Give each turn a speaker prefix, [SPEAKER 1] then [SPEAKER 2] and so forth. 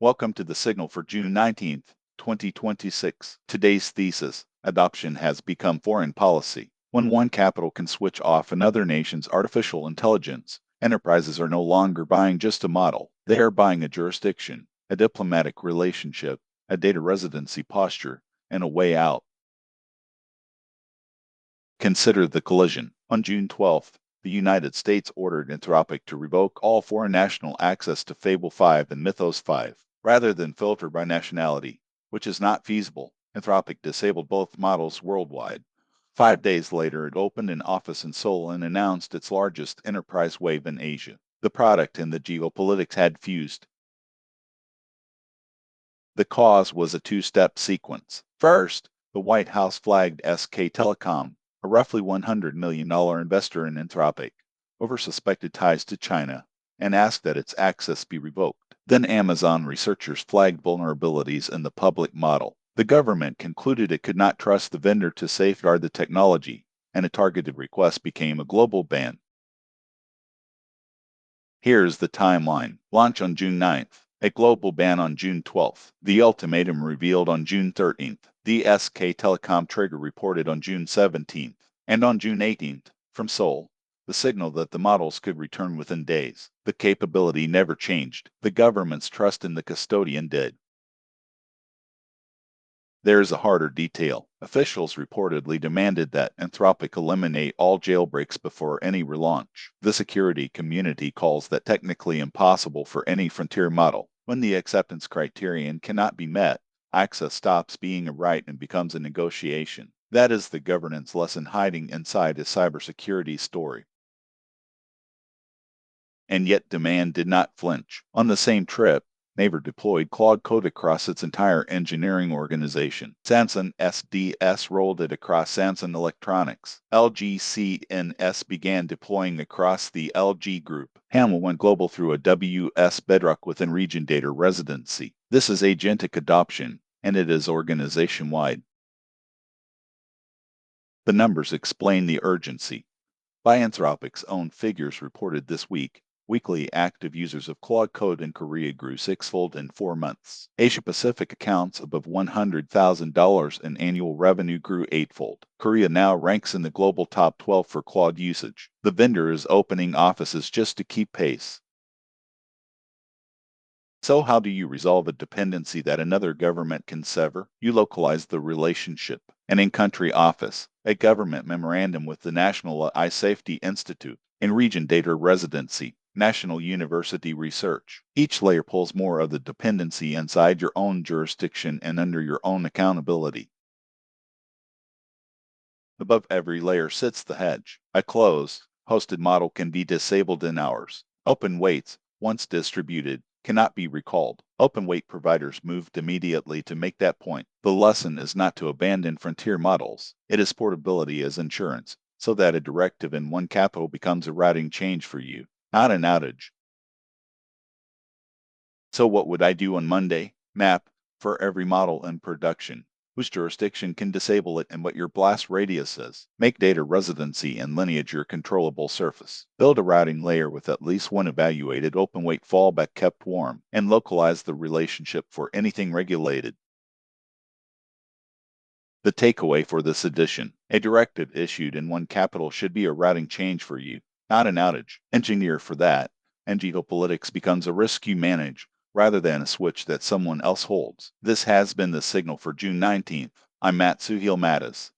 [SPEAKER 1] Welcome to the Signal for June 19th, 2026. Today's thesis: adoption has become foreign policy. When one capital can switch off another nation's artificial intelligence, enterprises are no longer buying just a model. They are buying a jurisdiction, a diplomatic relationship, a data residency posture, and a way out. Consider the collision. On June 12th, the United States ordered Anthropic to revoke all foreign national access to Fable 5 and Mythos 5, rather than filter by nationality, which is not feasible. Anthropic disabled both models worldwide. 5 days later, it opened an office in Seoul and announced its largest enterprise wave in Asia. The product and the geopolitics had fused. The cause was a two-step sequence. First, the White House flagged SK Telecom, a roughly $100 million investor in Anthropic, over suspected ties to China, and asked that its access be revoked. Then Amazon researchers flagged vulnerabilities in the public model. The government concluded it could not trust the vendor to safeguard the technology, and a targeted request became a global ban. Here's the timeline. Launch on June 9th. A global ban on June 12th. The ultimatum revealed on June 13th. The SK Telecom trigger reported on June 17th. And on June 18th, from Seoul, the signal that the models could return within days. The capability never changed. The government's trust in the custodian did. There's a harder detail. Officials reportedly demanded that Anthropic eliminate all jailbreaks before any relaunch. The security community calls that technically impossible for any frontier model. When the acceptance criterion cannot be met, access stops being a right and becomes a negotiation. That is the governance lesson hiding inside a cybersecurity story. And yet demand did not flinch. On the same trip, NAVER deployed Claude code across its entire engineering organization. Samsung SDS rolled it across Samsung Electronics. LG CNS began deploying across the LG Group. Hanwha went global through a WS Bedrock within region data residency. This is agentic adoption, and it is organization-wide. The numbers explain the urgency. By Anthropic's own figures reported this week, weekly active users of Claude Code in Korea grew sixfold in 4 months. Asia-Pacific accounts above $100,000 in annual revenue grew eightfold. Korea now ranks in the global top 12 for Claude usage. The vendor is opening offices just to keep pace. So how do you resolve a dependency that another government can sever? You localize the relationship. An in-country office, a government memorandum with the National I-Safety Institute, and region data residency, National University Research. Each layer pulls more of the dependency inside your own jurisdiction and under your own accountability. Above every layer sits the hedge. A closed, hosted model can be disabled in hours. Open weights, once distributed, cannot be recalled. Open weight providers moved immediately to make that point. The lesson is not to abandon frontier models. It is portability as insurance, so that a directive in one capital becomes a routing change for you, not an outage. So what would I do on Monday? Map for every model in production, whose jurisdiction can disable it and what your blast radius is. Make data residency and lineage your controllable surface. Build a routing layer with at least one evaluated open weight fallback kept warm, and localize the relationship for anything regulated. The takeaway for this edition: a directive issued in one capital should be a routing change for you, not an outage. Engineer for that, and geopolitics becomes a risk you manage, rather than a switch that someone else holds. This has been the Signal for June 19th. I'm Matt Suhail Mattis.